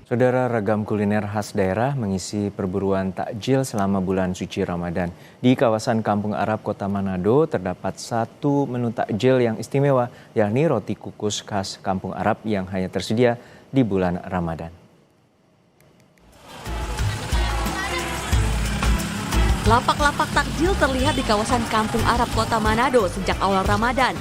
Saudara, ragam kuliner khas daerah mengisi perburuan takjil selama bulan suci Ramadan. Di kawasan Kampung Arab, Kota Manado, terdapat satu menu takjil yang istimewa, yakni roti kukus khas Kampung Arab yang hanya tersedia di bulan Ramadan. Lapak-lapak takjil terlihat di kawasan Kampung Arab, Kota Manado sejak awal Ramadan.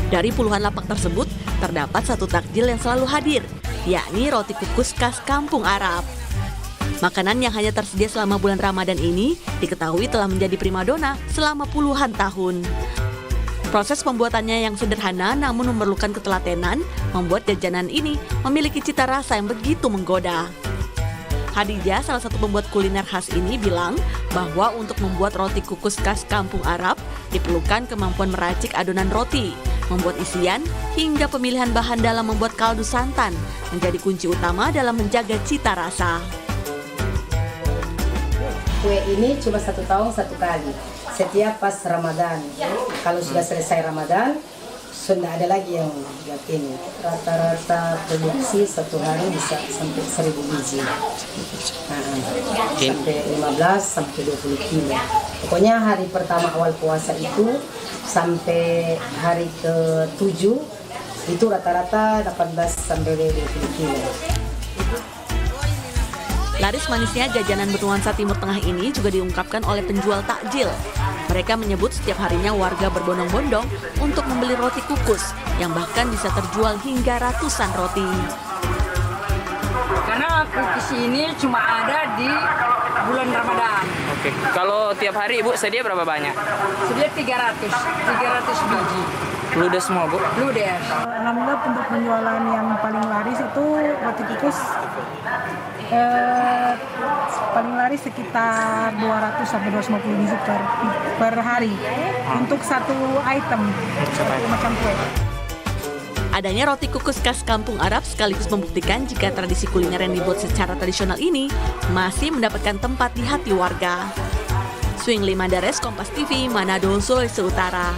Dari puluhan lapak tersebut, terdapat satu takjil yang selalu hadir, yakni roti kukus khas Kampung Arab. Makanan yang hanya tersedia selama bulan Ramadan ini diketahui telah menjadi primadona selama puluhan tahun. Proses pembuatannya yang sederhana namun memerlukan ketelatenan membuat jajanan ini memiliki cita rasa yang begitu menggoda. Hadijah, salah satu pembuat kuliner khas ini, bilang bahwa untuk membuat roti kukus khas Kampung Arab diperlukan kemampuan meracik adonan roti, membuat isian, hingga pemilihan bahan dalam membuat kaldu santan menjadi kunci utama dalam menjaga cita rasa. Kue ini cuma 1 tahun 1 kali, setiap pas Ramadan. Kalau sudah selesai Ramadan, sudah ada lagi yang ini. Rata-rata produksi 1 hari bisa sampai 1000 biji. Sampai 15 sampai 20 kilo. Pokoknya hari pertama awal puasa itu sampai hari ke-7 itu rata-rata 18 sampai 20 kilo. Laris manisnya jajanan bernuansa Timur Tengah ini juga diungkapkan oleh penjual takjil. Mereka menyebut setiap harinya warga berbondong-bondong untuk membeli roti kukus yang bahkan bisa terjual hingga ratusan roti. Karena kukus ini cuma ada di bulan Ramadan. Oke. Kalau tiap hari Ibu sedia berapa banyak? Sedia 300 biji. Ludes semua Bu? Ludes. Alhamdulillah untuk penjualan yang paling laris itu roti kukus paling laris sekitar 200 sampai 250 biji per hari untuk satu item, satu macam kue. Adanya roti kukus khas Kampung Arab sekaligus membuktikan jika tradisi kuliner yang dibuat secara tradisional ini masih mendapatkan tempat di hati warga. Swingly Mandares, Kompas TV, Manado, Sulawesi Utara.